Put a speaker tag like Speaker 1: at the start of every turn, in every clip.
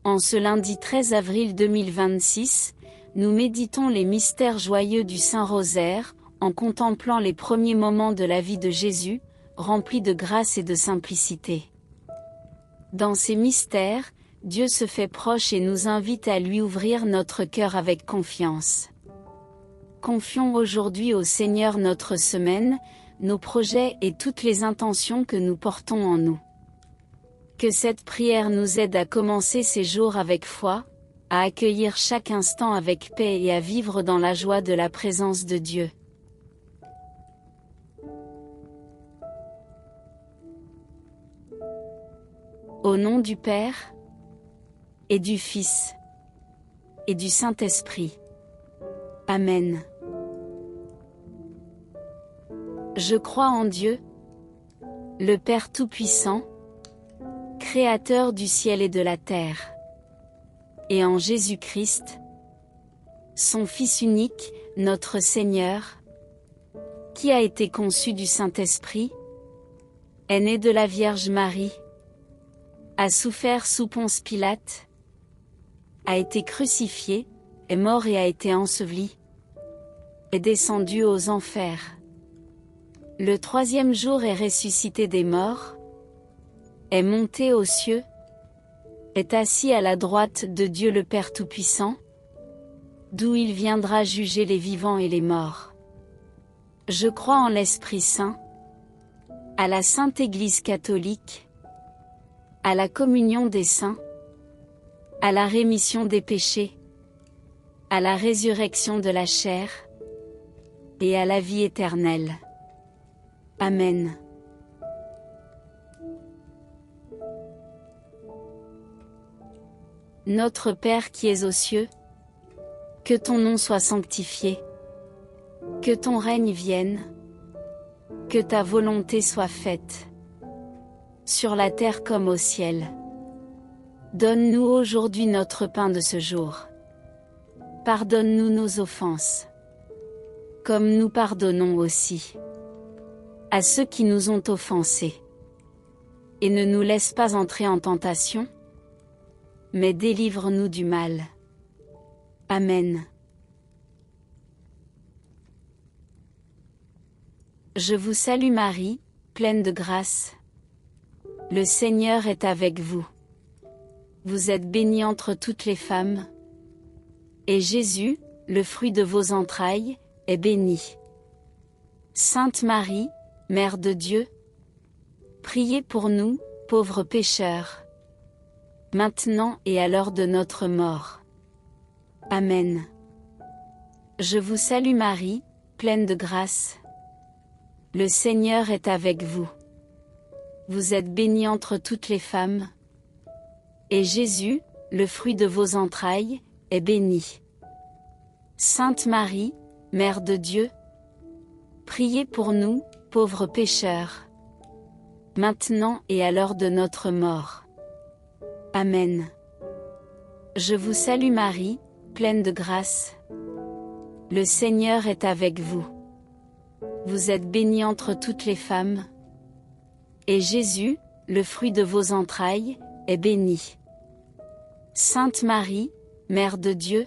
Speaker 1: En ce lundi 13 avril 2026, nous méditons les mystères joyeux du Saint-Rosaire, en contemplant les premiers moments de la vie de Jésus, remplis de grâce et de simplicité. Dans ces mystères, Dieu se fait proche et nous invite à lui ouvrir notre cœur avec confiance. Confions aujourd'hui au Seigneur notre semaine, nos projets et toutes les intentions que nous portons en nous. Que cette prière nous aide à commencer ces jours avec foi, à accueillir chaque instant avec paix et à vivre dans la joie de la présence de Dieu. Au nom du Père, et du Fils, et du Saint-Esprit. Amen. Je crois en Dieu, le Père Tout-Puissant, Créateur du ciel et de la terre, et en Jésus-Christ, son Fils unique, notre Seigneur, qui a été conçu du Saint-Esprit, est né de la Vierge Marie, a souffert sous Ponce Pilate, a été crucifié, est mort et a été enseveli, est descendu aux enfers. Le troisième jour est ressuscité des morts, est monté aux cieux, est assis à la droite de Dieu le Père Tout-Puissant, d'où il viendra juger les vivants et les morts. Je crois en l'Esprit Saint, à la Sainte Église catholique, à la communion des saints, à la rémission des péchés, à la résurrection de la chair, et à la vie éternelle. Amen. Notre Père qui es aux cieux, que ton nom soit sanctifié, que ton règne vienne, que ta volonté soit faite, sur la terre comme au ciel. Donne-nous aujourd'hui notre pain de ce jour. Pardonne-nous nos offenses, comme nous pardonnons aussi à ceux qui nous ont offensés. Et ne nous laisse pas entrer en tentation, mais délivre-nous du mal. Amen. Je vous salue Marie, pleine de grâce. Le Seigneur est avec vous. Vous êtes bénie entre toutes les femmes, et Jésus, le fruit de vos entrailles, est béni. Sainte Marie, Mère de Dieu, priez pour nous, pauvres pécheurs, maintenant et à l'heure de notre mort. Amen. Je vous salue Marie, pleine de grâce. Le Seigneur est avec vous. Vous êtes bénie entre toutes les femmes, et Jésus, le fruit de vos entrailles, est béni. Sainte Marie, Mère de Dieu, priez pour nous, pauvres pécheurs, maintenant et à l'heure de notre mort. Amen. Je vous salue Marie, pleine de grâce. Le Seigneur est avec vous. Vous êtes bénie entre toutes les femmes, et Jésus, le fruit de vos entrailles, est béni. Sainte Marie, Mère de Dieu,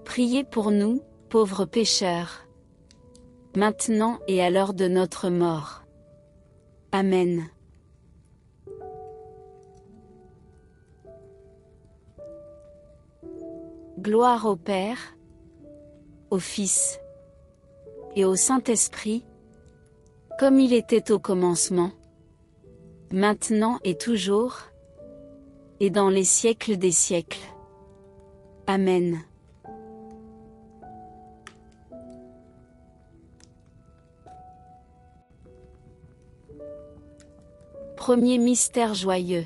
Speaker 1: priez pour nous, pauvres pécheurs, maintenant et à l'heure de notre mort. Amen. Gloire au Père, au Fils, et au Saint-Esprit, comme il était au commencement, maintenant et toujours, et dans les siècles des siècles. Amen. Premier mystère joyeux.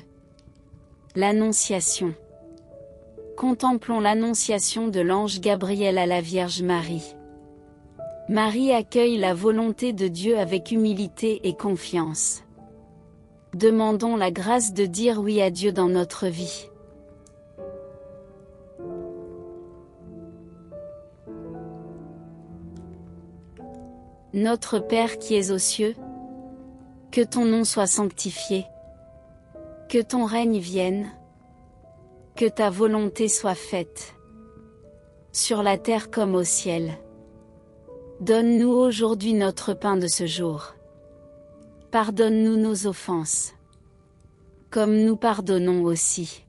Speaker 1: L'Annonciation. Contemplons l'Annonciation de l'ange Gabriel à la Vierge Marie. Marie accueille la volonté de Dieu avec humilité et confiance. Demandons la grâce de dire oui à Dieu dans notre vie. Notre Père qui es aux cieux, que ton nom soit sanctifié, que ton règne vienne, Que ta volonté soit faite, sur la terre comme au ciel. Donne-nous aujourd'hui notre pain de ce jour. Pardonne-nous nos offenses, comme nous pardonnons aussi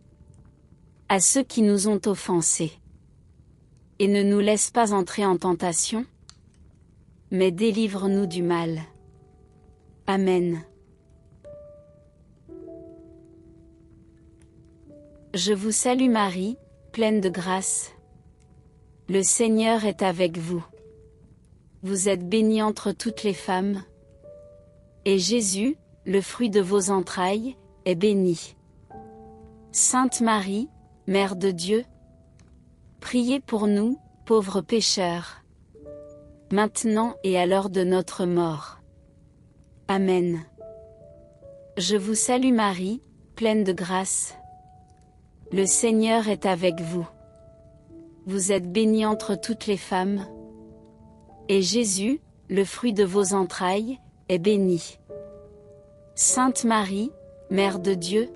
Speaker 1: à ceux qui nous ont offensés. Et ne nous laisse pas entrer en tentation, mais délivre-nous du mal. Amen. Je vous salue Marie, pleine de grâce. Le Seigneur est avec vous. Vous êtes bénie entre toutes les femmes. Et Jésus, le fruit de vos entrailles, est béni. Sainte Marie, Mère de Dieu, priez pour nous, pauvres pécheurs, maintenant et à l'heure de notre mort. Amen. Je vous salue Marie, pleine de grâce. Le Seigneur est avec vous. Vous êtes bénie entre toutes les femmes. Et Jésus, le fruit de vos entrailles, est béni. Sainte Marie, Mère de Dieu,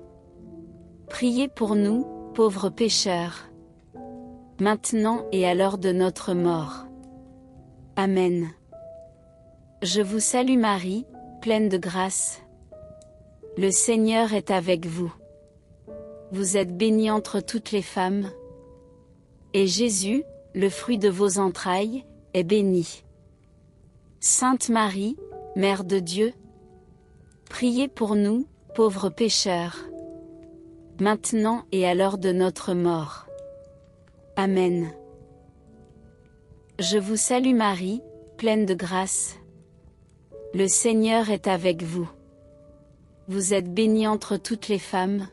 Speaker 1: priez pour nous, pauvres pécheurs, maintenant et à l'heure de notre mort. Amen. Je vous salue Marie, pleine de grâce. Le Seigneur est avec vous. Vous êtes bénie entre toutes les femmes. Et Jésus, le fruit de vos entrailles, est béni. Sainte Marie, Mère de Dieu, priez pour nous, pauvres pécheurs, maintenant et à l'heure de notre mort. Amen. Je vous salue Marie, pleine de grâce. Le Seigneur est avec vous. Vous êtes bénie entre toutes les femmes.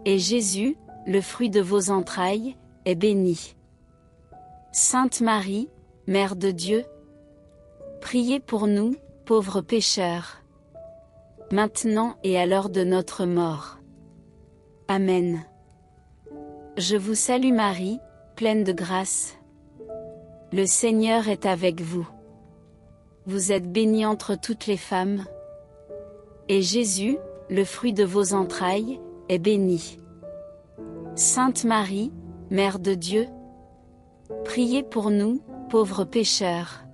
Speaker 1: Et Jésus, le fruit de vos entrailles, est béni. Sainte Marie, Mère de Dieu, priez pour nous, pauvres pécheurs, maintenant et à l'heure de notre mort. Amen. Je vous salue Marie, pleine de grâce. Le Seigneur est avec vous. Vous êtes bénie entre toutes les femmes. Et Jésus, le fruit de vos entrailles, est béni. Sainte Marie, Mère de Dieu, priez pour nous, pauvres pécheurs,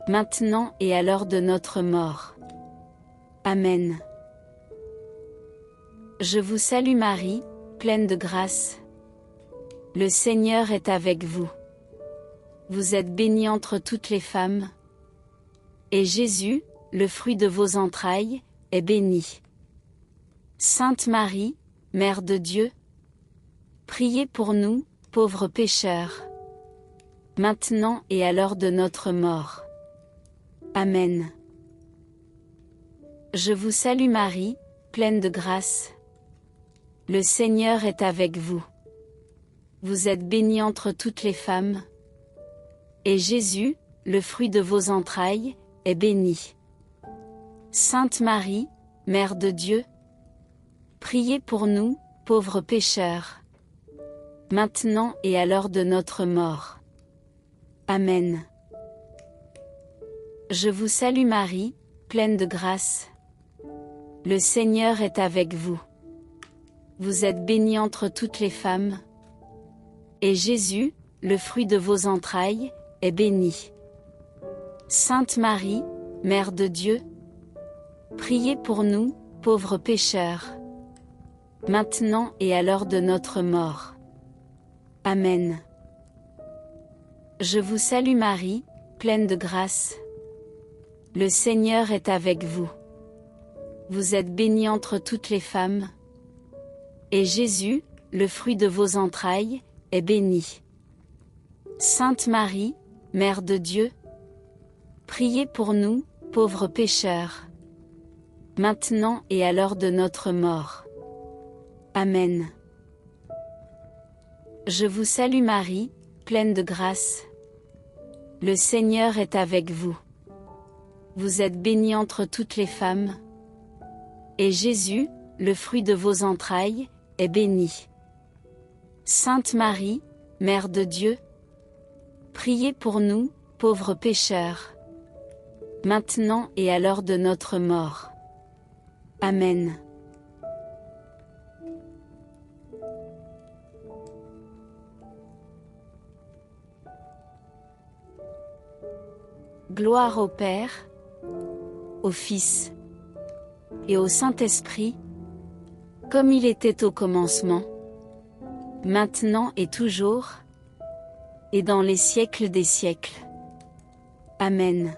Speaker 1: maintenant et à l'heure de notre mort. Amen. Je vous salue Marie, pleine de grâce. Le Seigneur est avec vous. Vous êtes bénie entre toutes les femmes. Et Jésus, le fruit de vos entrailles, est béni. Sainte Marie, Mère de Dieu, priez pour nous, pauvres pécheurs, maintenant et à l'heure de notre mort. Amen. Je vous salue Marie, pleine de grâce. Le Seigneur est avec vous. Vous êtes bénie entre toutes les femmes. Et Jésus, le fruit de vos entrailles, est béni. Sainte Marie, Mère de Dieu, priez pour nous, pauvres pécheurs, maintenant et à l'heure de notre mort. Amen. Je vous salue Marie, pleine de grâce. Le Seigneur est avec vous. Vous êtes bénie entre toutes les femmes. Et Jésus, le fruit de vos entrailles, est béni. Sainte Marie, Mère de Dieu, priez pour nous, pauvres pécheurs, maintenant et à l'heure de notre mort. Amen. Je vous salue Marie, pleine de grâce. Le Seigneur est avec vous. Vous êtes bénie entre toutes les femmes. Et Jésus, le fruit de vos entrailles, est béni. Sainte Marie, Mère de Dieu, priez pour nous, pauvres pécheurs, maintenant et à l'heure de notre mort. Amen. Je vous salue Marie, pleine de grâce. Le Seigneur est avec vous. Vous êtes bénie entre toutes les femmes. Et Jésus, le fruit de vos entrailles, est béni. Sainte Marie, Mère de Dieu, priez pour nous, pauvres pécheurs, maintenant et à l'heure de notre mort. Amen. Gloire au Père, au Fils et au Saint-Esprit, comme il était au commencement, maintenant et toujours, et dans les siècles des siècles. Amen.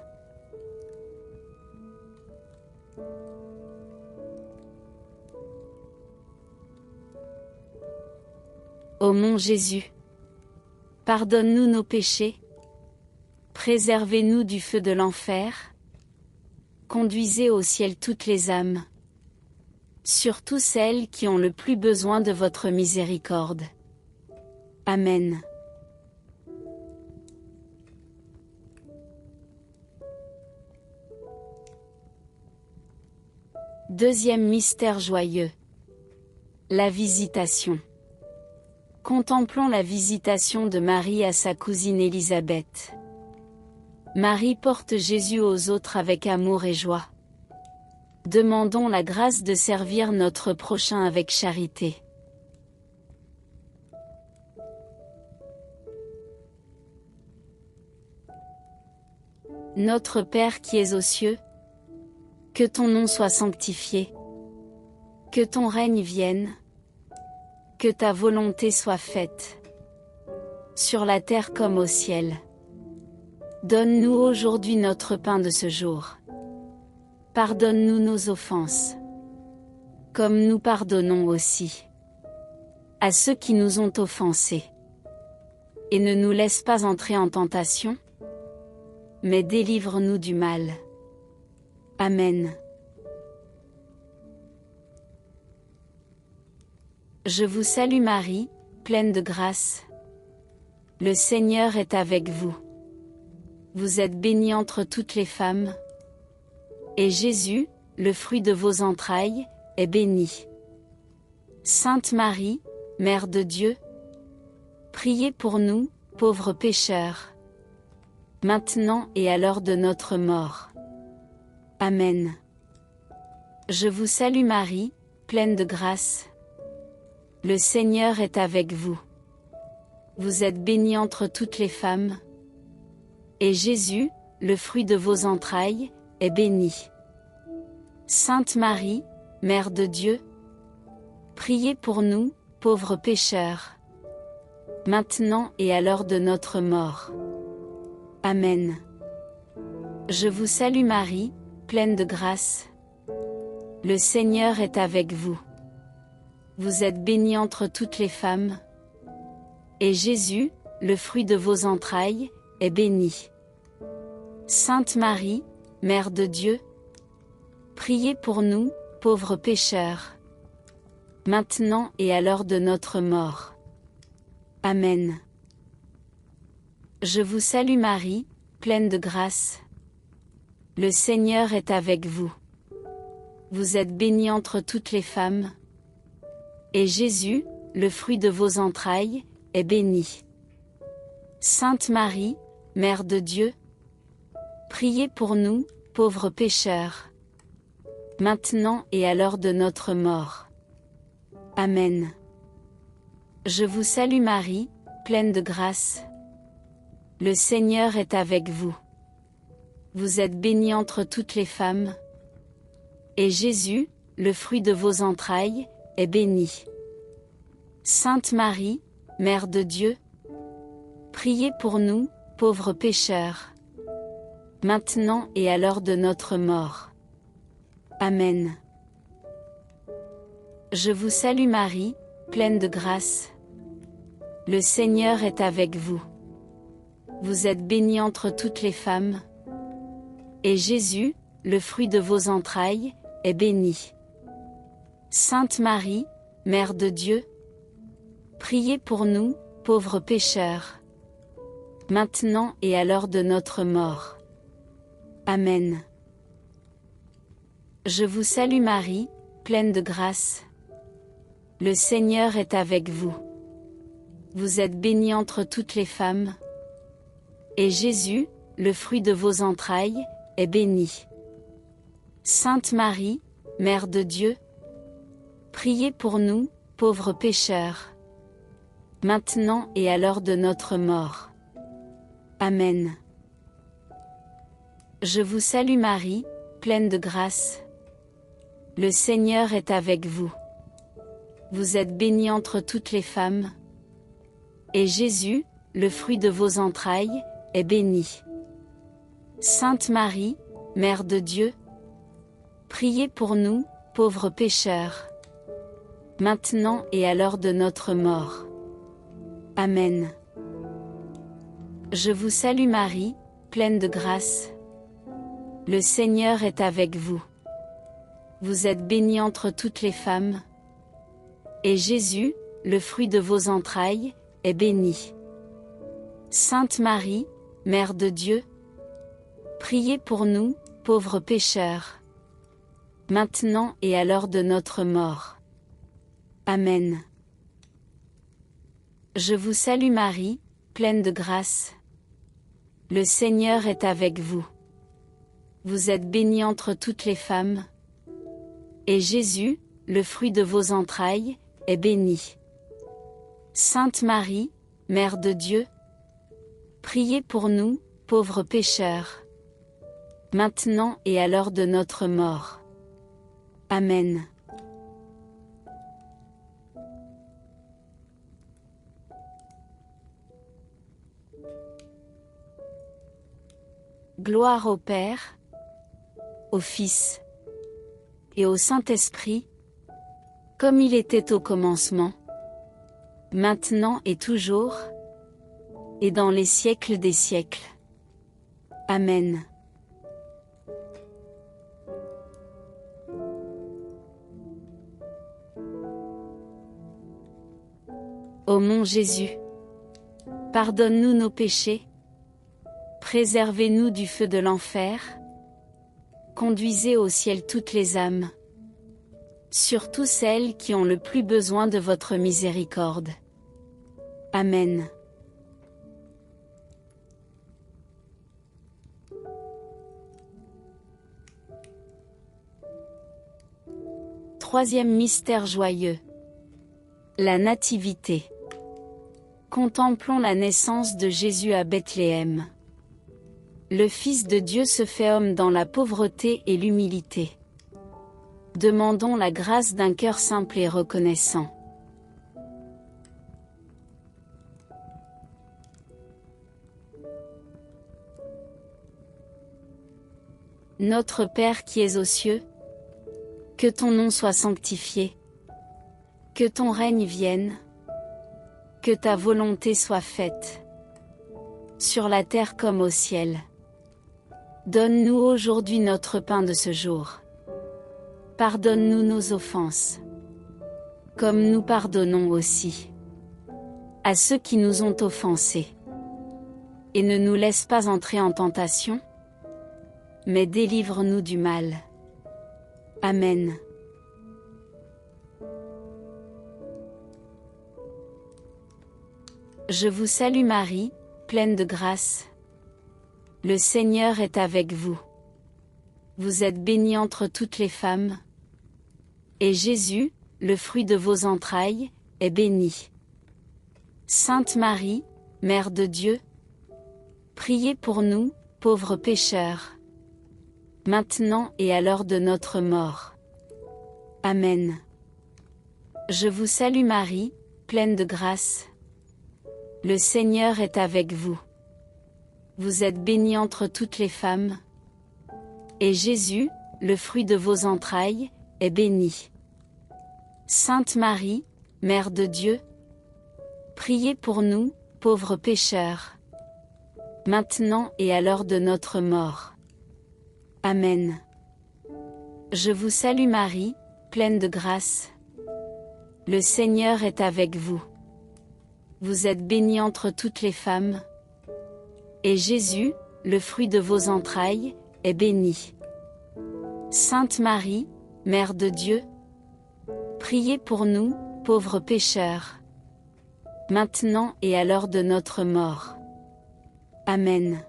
Speaker 1: Ô mon Jésus, pardonne-nous nos péchés, préservez-nous du feu de l'enfer, conduisez au ciel toutes les âmes, surtout celles qui ont le plus besoin de votre miséricorde. Amen. Deuxième mystère joyeux. La visitation. Contemplons la visitation de Marie à sa cousine Élisabeth. Marie porte Jésus aux autres avec amour et joie. Demandons la grâce de servir notre prochain avec charité. Notre Père qui es aux cieux, que ton nom soit sanctifié, que ton règne vienne, que ta volonté soit faite, sur la terre comme au ciel. Donne-nous aujourd'hui notre pain de ce jour. Pardonne-nous nos offenses, comme nous pardonnons aussi à ceux qui nous ont offensés. Et ne nous laisse pas entrer en tentation, mais délivre-nous du mal. Amen. Je vous salue Marie, pleine de grâce. Le Seigneur est avec vous. Vous êtes bénie entre toutes les femmes, et Jésus, le fruit de vos entrailles, est béni. Sainte Marie, Mère de Dieu, priez pour nous, pauvres pécheurs, maintenant et à l'heure de notre mort. Amen. Je vous salue Marie, pleine de grâce. Le Seigneur est avec vous. Vous êtes bénie entre toutes les femmes, et Jésus, le fruit de vos entrailles, est béni. Sainte Marie, Mère de Dieu, priez pour nous, pauvres pécheurs, maintenant et à l'heure de notre mort. Amen. Je vous salue Marie, pleine de grâce. Le Seigneur est avec vous. Vous êtes bénie entre toutes les femmes, et Jésus, le fruit de vos entrailles, est béni. Sainte Marie, Mère de Dieu, priez pour nous, pauvres pécheurs, maintenant et à l'heure de notre mort. Amen. Je vous salue Marie, pleine de grâce. Le Seigneur est avec vous. Vous êtes bénie entre toutes les femmes, et Jésus, le fruit de vos entrailles, est béni. Sainte Marie, Mère de Dieu, priez pour nous, pauvres pécheurs, maintenant et à l'heure de notre mort. Amen. Je vous salue Marie, pleine de grâce. Le Seigneur est avec vous. Vous êtes bénie entre toutes les femmes, et Jésus, le fruit de vos entrailles, est béni. Sainte Marie, Mère de Dieu, priez pour nous, pauvres pécheurs, maintenant et à l'heure de notre mort. Amen. Je vous salue Marie, pleine de grâce. Le Seigneur est avec vous. Vous êtes bénie entre toutes les femmes, et Jésus, le fruit de vos entrailles, est béni. Sainte Marie, Mère de Dieu, priez pour nous, pauvres pécheurs, maintenant et à l'heure de notre mort. Amen. Je vous salue Marie, pleine de grâce. Le Seigneur est avec vous. Vous êtes bénie entre toutes les femmes, et Jésus, le fruit de vos entrailles, est béni. Sainte Marie, Mère de Dieu, priez pour nous, pauvres pécheurs, maintenant et à l'heure de notre mort. Amen. Je vous salue Marie, pleine de grâce. Le Seigneur est avec vous. Vous êtes bénie entre toutes les femmes. Et Jésus, le fruit de vos entrailles, est béni. Sainte Marie, Mère de Dieu, priez pour nous, pauvres pécheurs, maintenant et à l'heure de notre mort. Amen. Je vous salue Marie, pleine de grâce. Le Seigneur est avec vous. Vous êtes bénie entre toutes les femmes. Et Jésus, le fruit de vos entrailles, est béni. Sainte Marie, Mère de Dieu, priez pour nous, pauvres pécheurs, maintenant et à l'heure de notre mort. Amen. Je vous salue Marie, pleine de grâce. Le Seigneur est avec vous. Vous êtes bénie entre toutes les femmes. Et Jésus, le fruit de vos entrailles, est béni. Sainte Marie, Mère de Dieu, priez pour nous, pauvres pécheurs, maintenant et à l'heure de notre mort. Amen. Gloire au Père, au Fils et au Saint-Esprit, comme il était au commencement, maintenant et toujours, et dans les siècles des siècles. Amen. Ô mon Jésus, pardonne-nous nos péchés, préservez-nous du feu de l'enfer, conduisez au ciel toutes les âmes, surtout celles qui ont le plus besoin de votre miséricorde. Amen. Troisième mystère joyeux. La Nativité. Contemplons la naissance de Jésus à Bethléem. Le Fils de Dieu se fait homme dans la pauvreté et l'humilité. Demandons la grâce d'un cœur simple et reconnaissant. Notre Père qui es aux cieux, que ton nom soit sanctifié, que ton règne vienne, que ta volonté soit faite, sur la terre comme au ciel. Donne-nous aujourd'hui notre pain de ce jour. Pardonne-nous nos offenses, comme nous pardonnons aussi à ceux qui nous ont offensés. Et ne nous laisse pas entrer en tentation, mais délivre-nous du mal. Amen. Je vous salue Marie, pleine de grâce. Le Seigneur est avec vous. Vous êtes bénie entre toutes les femmes. Et Jésus, le fruit de vos entrailles, est béni. Sainte Marie, Mère de Dieu, priez pour nous, pauvres pécheurs, maintenant et à l'heure de notre mort. Amen. Je vous salue Marie, pleine de grâce. Le Seigneur est avec vous. Vous êtes bénie entre toutes les femmes. Et Jésus, le fruit de vos entrailles, est béni. Sainte Marie, Mère de Dieu, priez pour nous, pauvres pécheurs, maintenant et à l'heure de notre mort. Amen. Je vous salue Marie, pleine de grâce. Le Seigneur est avec vous. Vous êtes bénie entre toutes les femmes. Et Jésus, le fruit de vos entrailles, est béni. Sainte Marie, Mère de Dieu, priez pour nous, pauvres pécheurs, maintenant et à l'heure de notre mort. Amen.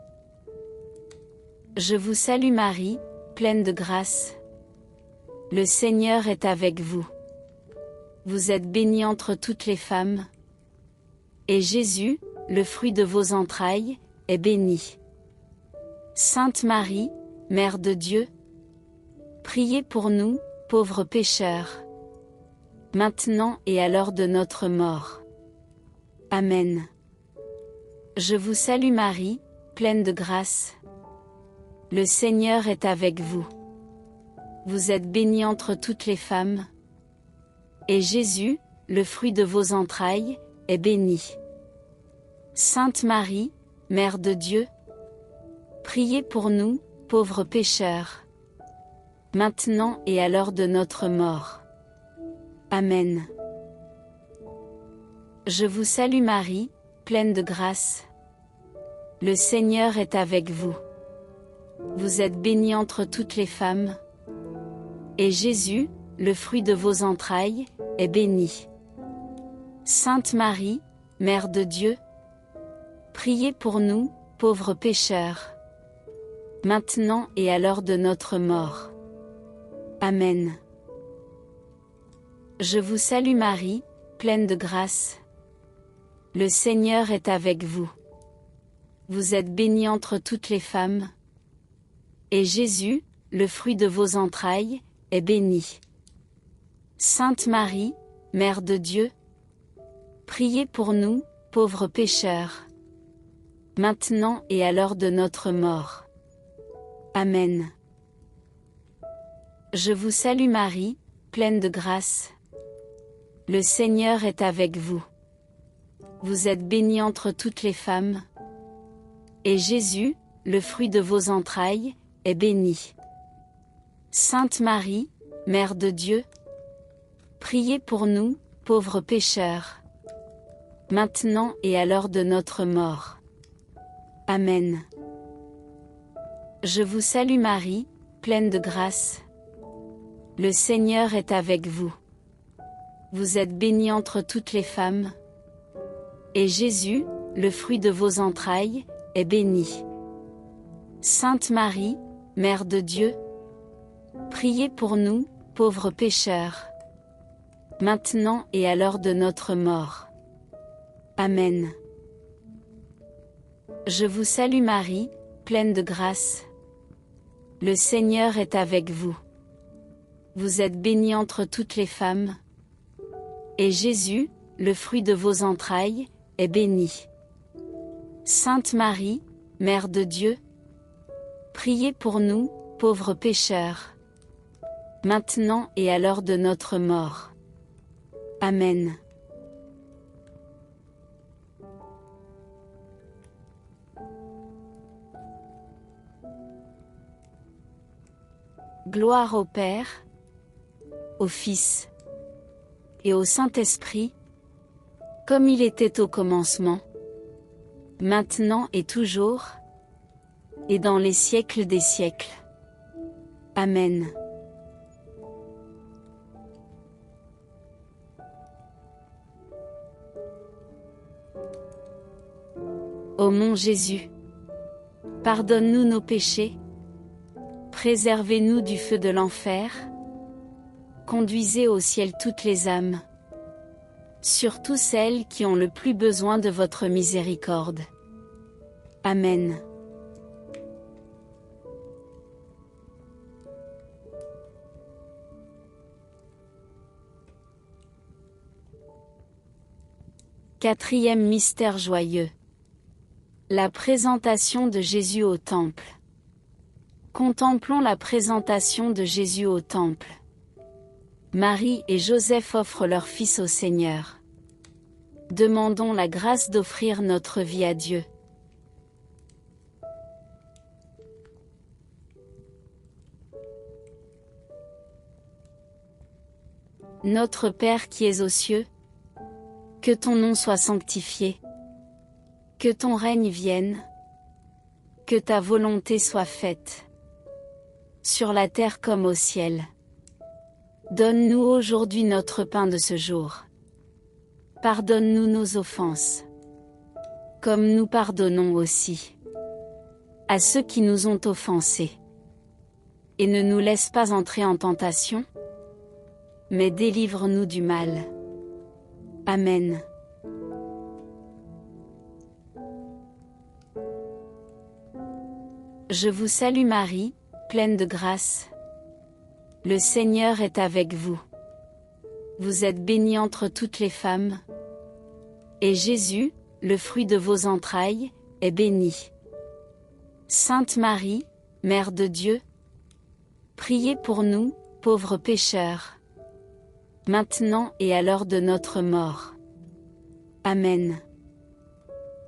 Speaker 1: Je vous salue Marie, pleine de grâce. Le Seigneur est avec vous. Vous êtes bénie entre toutes les femmes. Et Jésus, le fruit de vos entrailles, est béni. Sainte Marie, Mère de Dieu, priez pour nous, pauvres pécheurs, maintenant et à l'heure de notre mort. Amen. Je vous salue Marie, pleine de grâce. Le Seigneur est avec vous. Vous êtes bénie entre toutes les femmes. Et Jésus, le fruit de vos entrailles, est béni. Sainte Marie, Mère de Dieu, priez pour nous, pauvres pécheurs, maintenant et à l'heure de notre mort. Amen. Je vous salue Marie, pleine de grâce. Le Seigneur est avec vous. Vous êtes bénie entre toutes les femmes. Et Jésus, le fruit de vos entrailles, est béni. Sainte Marie, Mère de Dieu, priez pour nous, pauvres pécheurs, maintenant et à l'heure de notre mort. Amen. Je vous salue Marie, pleine de grâce. Le Seigneur est avec vous. Vous êtes bénie entre toutes les femmes. Et Jésus, le fruit de vos entrailles, est béni. Sainte Marie, Mère de Dieu, priez pour nous, pauvres pécheurs, maintenant et à l'heure de notre mort. Amen. Je vous salue Marie, pleine de grâce. Le Seigneur est avec vous. Vous êtes bénie entre toutes les femmes. Et Jésus, le fruit de vos entrailles, est béni. Sainte Marie, Mère de Dieu, priez pour nous, pauvres pécheurs, maintenant et à l'heure de notre mort. Amen. Je vous salue Marie, pleine de grâce. Le Seigneur est avec vous. Vous êtes bénie entre toutes les femmes. Et Jésus, le fruit de vos entrailles, est béni. Sainte Marie, Mère de Dieu, priez pour nous, pauvres pécheurs, maintenant et à l'heure de notre mort. Amen. Je vous salue Marie, pleine de grâce. Le Seigneur est avec vous. Vous êtes bénie entre toutes les femmes. Et Jésus, le fruit de vos entrailles, est béni. Sainte Marie, Mère de Dieu, priez pour nous, pauvres pécheurs, maintenant et à l'heure de notre mort. Amen. Gloire au Père, au Fils et au Saint-Esprit, comme il était au commencement, maintenant et toujours, et dans les siècles des siècles. Amen. Ô mon Jésus, pardonne-nous nos péchés, préservez-nous du feu de l'enfer, conduisez au ciel toutes les âmes, surtout celles qui ont le plus besoin de votre miséricorde. Amen. Quatrième mystère joyeux. La présentation de Jésus au Temple. Contemplons la présentation de Jésus au Temple. Marie et Joseph offrent leur Fils au Seigneur. Demandons la grâce d'offrir notre vie à Dieu. Notre Père qui es aux cieux, que ton nom soit sanctifié, que ton règne vienne, que ta volonté soit faite, sur la terre comme au ciel. Donne-nous aujourd'hui notre pain de ce jour. Pardonne-nous nos offenses, comme nous pardonnons aussi à ceux qui nous ont offensés. Et ne nous laisse pas entrer en tentation, mais délivre-nous du mal. Amen. Je vous salue Marie, pleine de grâce. Le Seigneur est avec vous. Vous êtes bénie entre toutes les femmes. Et Jésus, le fruit de vos entrailles, est béni. Sainte Marie, Mère de Dieu, priez pour nous, pauvres pécheurs, maintenant et à l'heure de notre mort. Amen.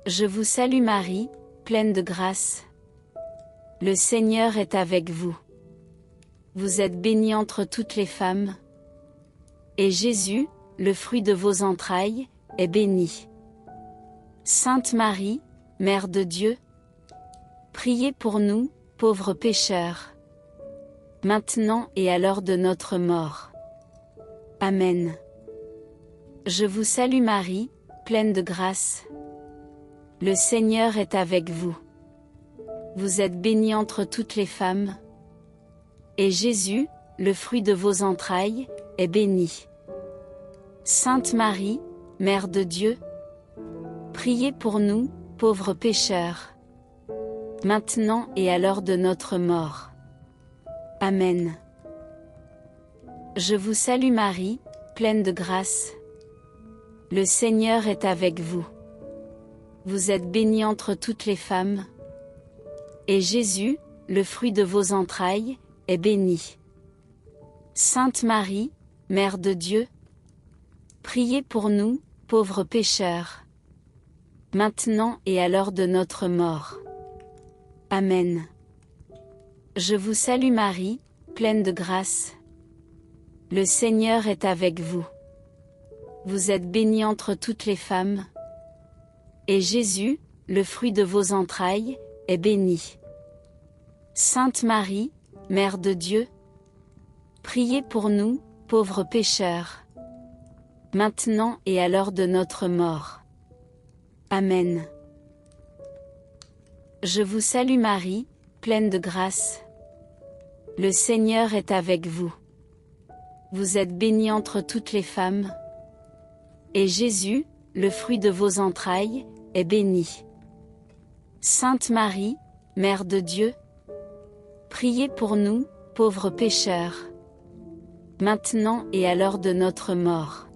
Speaker 1: Je vous salue Marie, pleine de grâce. Le Seigneur est avec vous. Vous êtes bénie entre toutes les femmes. Et Jésus, le fruit de vos entrailles, est béni. Sainte Marie, Mère de Dieu, priez pour nous, pauvres pécheurs, maintenant et à l'heure de notre mort. Amen. Je vous salue Marie, pleine de grâce. Le Seigneur est avec vous. Vous êtes bénie entre toutes les femmes. Et Jésus, le fruit de vos entrailles, est béni. Sainte Marie, Mère de Dieu, priez pour nous, pauvres pécheurs, maintenant et à l'heure de notre mort. Amen. Je vous salue Marie, pleine de grâce. Le Seigneur est avec vous. Vous êtes bénie entre toutes les femmes. Et Jésus, le fruit de vos entrailles, est béni. Sainte Marie, Mère de Dieu, priez pour nous, pauvres pécheurs, maintenant et à l'heure de notre mort. Amen. Je vous salue Marie, pleine de grâce. Le Seigneur est avec vous. Vous êtes bénie entre toutes les femmes. Et Jésus, le fruit de vos entrailles, est béni. Sainte Marie, Mère de Dieu, priez pour nous, pauvres pécheurs, maintenant et à l'heure de notre mort. Amen. Je vous salue Marie, pleine de grâce. Le Seigneur est avec vous. Vous êtes bénie entre toutes les femmes. Et Jésus, le fruit de vos entrailles, est béni. Sainte Marie, Mère de Dieu, priez pour nous, pauvres pécheurs, maintenant et à l'heure de notre mort.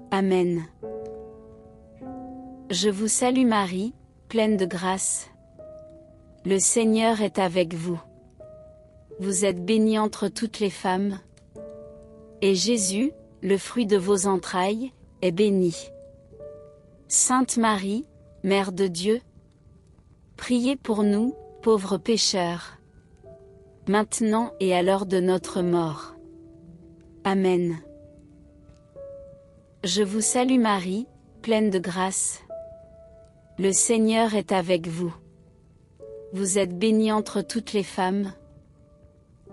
Speaker 1: Amen. Je vous salue Marie, pleine de grâce. Le Seigneur est avec vous. Vous êtes bénie entre toutes les femmes. Et Jésus, le fruit de vos entrailles, est béni. Sainte Marie, Mère de Dieu, priez pour nous, pauvres pécheurs, maintenant et à l'heure de notre mort. Amen. Je vous salue Marie, pleine de grâce. Le Seigneur est avec vous. Vous êtes bénie entre toutes les femmes.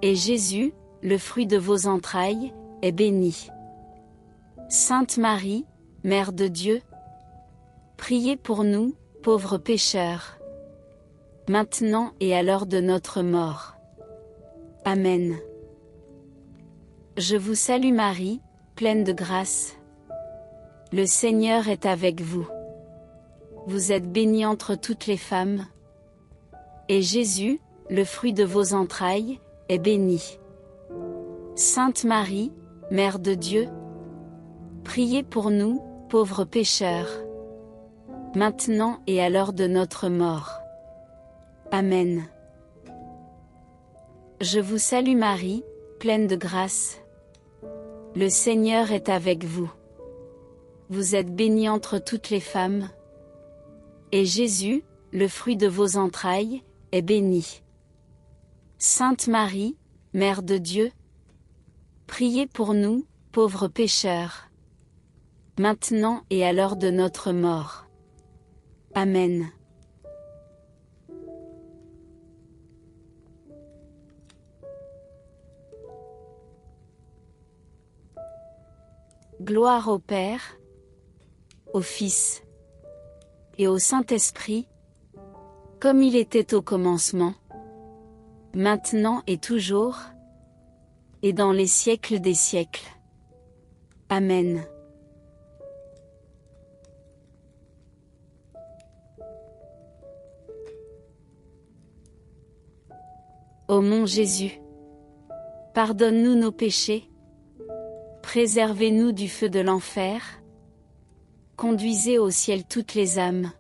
Speaker 1: Et Jésus, le fruit de vos entrailles, est béni. Sainte Marie, Mère de Dieu, priez pour nous, pauvres pécheurs, maintenant et à l'heure de notre mort. Amen. Je vous salue Marie, pleine de grâce. Le Seigneur est avec vous. Vous êtes bénie entre toutes les femmes. Et Jésus, le fruit de vos entrailles, est béni. Sainte Marie, Mère de Dieu, priez pour nous, pauvres pécheurs, maintenant et à l'heure de notre mort. Amen. Je vous salue Marie, pleine de grâce. Le Seigneur est avec vous. Vous êtes bénie entre toutes les femmes. Et Jésus, le fruit de vos entrailles, est béni. Sainte Marie, Mère de Dieu, priez pour nous, pauvres pécheurs, maintenant et à l'heure de notre mort. Amen. Gloire au Père, au Fils et au Saint-Esprit, comme il était au commencement, maintenant et toujours, et dans les siècles des siècles. Amen. Ô mon Jésus, pardonne-nous nos péchés, préservez-nous du feu de l'enfer, conduisez au ciel toutes les âmes,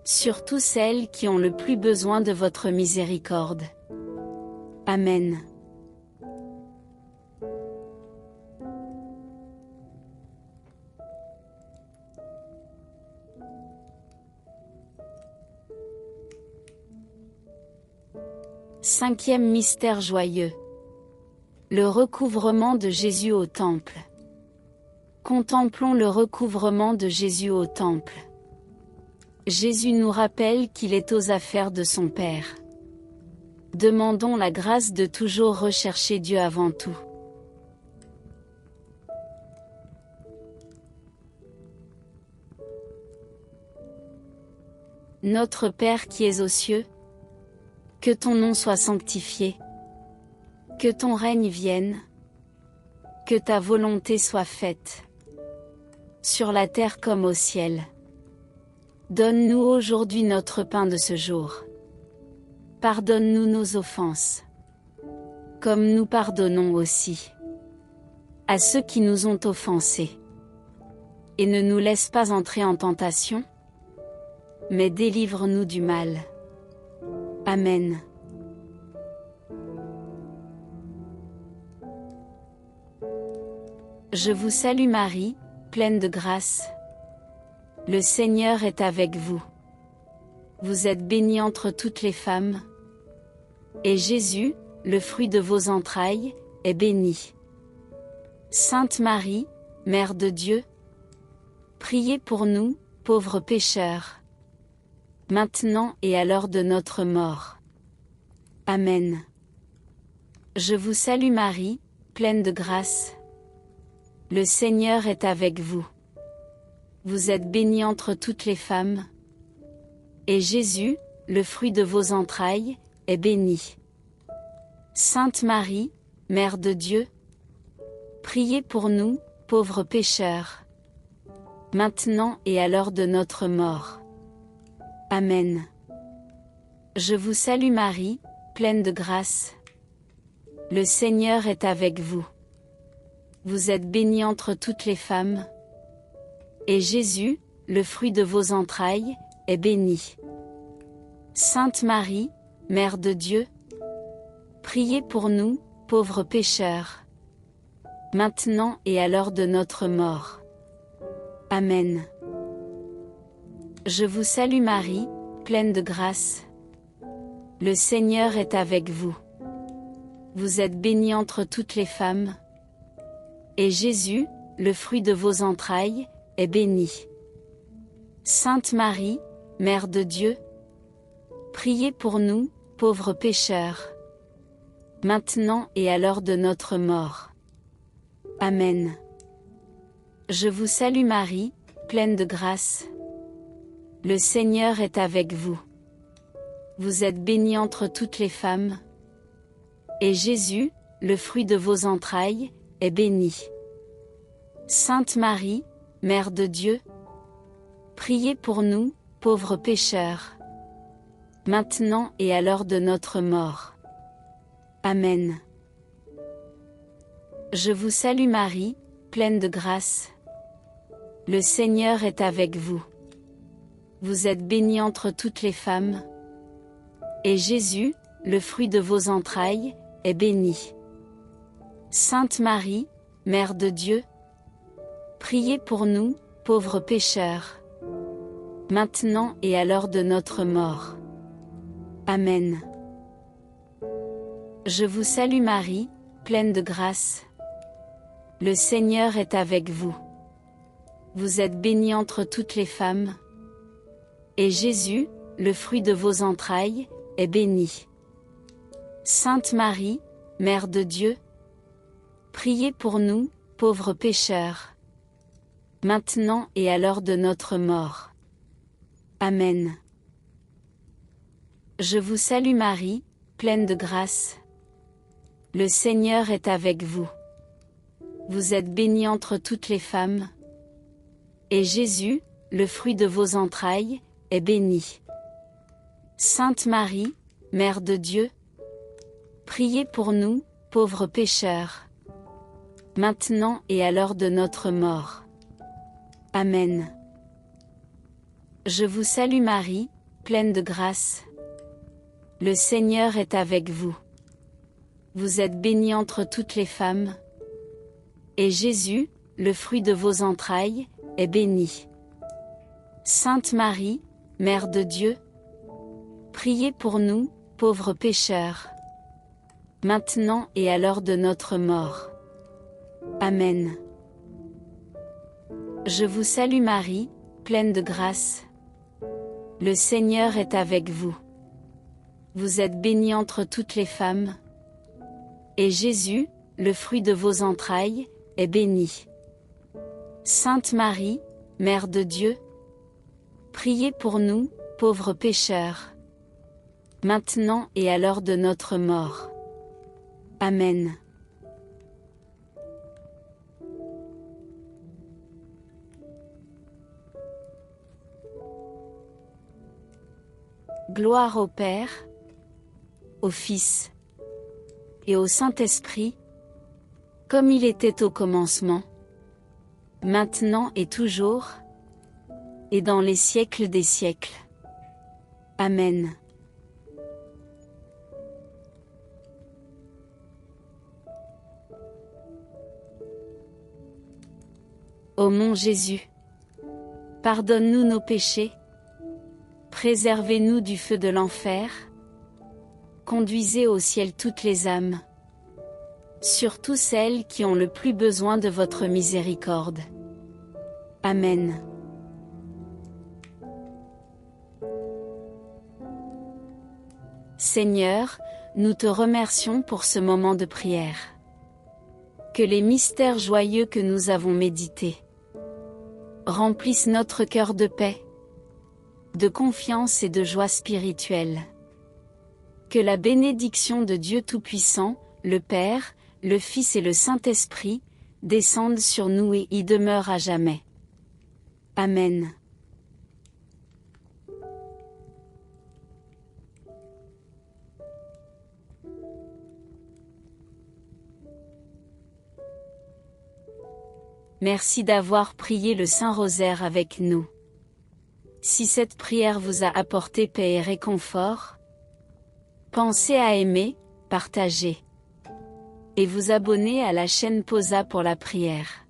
Speaker 1: surtout celles qui ont le plus besoin de votre miséricorde. Amen. Cinquième mystère joyeux. Le recouvrement de Jésus au temple. Contemplons le recouvrement de Jésus au temple. Jésus nous rappelle qu'il est aux affaires de son Père. Demandons la grâce de toujours rechercher Dieu avant tout. Notre Père qui es aux cieux, que ton nom soit sanctifié, que ton règne vienne, que ta volonté soit faite, sur la terre comme au ciel. Donne-nous aujourd'hui notre pain de ce jour. Pardonne-nous nos offenses, comme nous pardonnons aussi à ceux qui nous ont offensés. Et ne nous laisse pas entrer en tentation, mais délivre-nous du mal. Amen. Je vous salue Marie, pleine de grâce. Le Seigneur est avec vous. Vous êtes bénie entre toutes les femmes, et Jésus, le fruit de vos entrailles, est béni. Sainte Marie, Mère de Dieu, priez pour nous, pauvres pécheurs, maintenant et à l'heure de notre mort. Amen. Je vous salue Marie, pleine de grâce. Le Seigneur est avec vous. Vous êtes bénie entre toutes les femmes, et Jésus, le fruit de vos entrailles, est béni. Sainte Marie, Mère de Dieu, priez pour nous, pauvres pécheurs, maintenant et à l'heure de notre mort. Amen. Je vous salue Marie, pleine de grâce. Le Seigneur est avec vous. Vous êtes bénie entre toutes les femmes, et Jésus, le fruit de vos entrailles, est béni. Sainte Marie, Mère de Dieu, priez pour nous, pauvres pécheurs, maintenant et à l'heure de notre mort. Amen. Je vous salue Marie, pleine de grâce. Le Seigneur est avec vous. Vous êtes bénie entre toutes les femmes, et Jésus, le fruit de vos entrailles, est béni. Sainte Marie, Mère de Dieu, priez pour nous, pauvres pécheurs, maintenant et à l'heure de notre mort. Amen. Je vous salue Marie, pleine de grâce. Le Seigneur est avec vous. Vous êtes bénie entre toutes les femmes, et Jésus, le fruit de vos entrailles, est béni. Sainte Marie, Mère de Dieu, priez pour nous, pauvres pécheurs, maintenant et à l'heure de notre mort. Amen. Je vous salue Marie, pleine de grâce. Le Seigneur est avec vous. Vous êtes bénie entre toutes les femmes, et Jésus, le fruit de vos entrailles, est béni. Sainte Marie, Mère de Dieu, priez pour nous, pauvres pécheurs, maintenant et à l'heure de notre mort. Amen. Je vous salue Marie, pleine de grâce. Le Seigneur est avec vous. Vous êtes bénie entre toutes les femmes, et Jésus, le fruit de vos entrailles, est béni. Sainte Marie, Mère de Dieu, priez pour nous, pauvres pécheurs, maintenant et à l'heure de notre mort. Amen. Je vous salue Marie, pleine de grâce. Le Seigneur est avec vous. Vous êtes bénie entre toutes les femmes, et Jésus, le fruit de vos entrailles, est béni. Sainte Marie, Mère de Dieu, Priez pour nous, pauvres pécheurs, maintenant et à l'heure de notre mort. Amen. Je vous salue Marie, pleine de grâce. Le Seigneur est avec vous. Vous êtes bénie entre toutes les femmes. Et Jésus, le fruit de vos entrailles, est béni. Sainte Marie, Mère de Dieu, priez pour nous, pauvres pécheurs, maintenant et à l'heure de notre mort. Amen. Je vous salue Marie, pleine de grâce. Le Seigneur est avec vous. Vous êtes bénie entre toutes les femmes. Et Jésus, le fruit de vos entrailles, est béni. Sainte Marie, Mère de Dieu, priez pour nous, pauvres pécheurs, maintenant et à l'heure de notre mort. Amen. Gloire au Père, au Fils et au Saint-Esprit, comme il était au commencement, maintenant et toujours, et dans les siècles des siècles. Amen. Ô mon Jésus, pardonne-nous nos péchés, préservez-nous du feu de l'enfer, conduisez au ciel toutes les âmes, surtout celles qui ont le plus besoin de votre miséricorde. Amen. Seigneur, nous te remercions pour ce moment de prière. Que les mystères joyeux que nous avons médités remplissent notre cœur de paix, de confiance et de joie spirituelle. Que la bénédiction de Dieu Tout-Puissant, le Père, le Fils et le Saint-Esprit, descende sur nous et y demeure à jamais. Amen. Merci d'avoir prié le Saint-Rosaire avec nous. Si cette prière vous a apporté paix et réconfort, pensez à aimer, partager et vous abonner à la chaîne Posa pour la prière.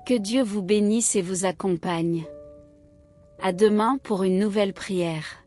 Speaker 1: Que Dieu vous bénisse et vous accompagne. À demain pour une nouvelle prière.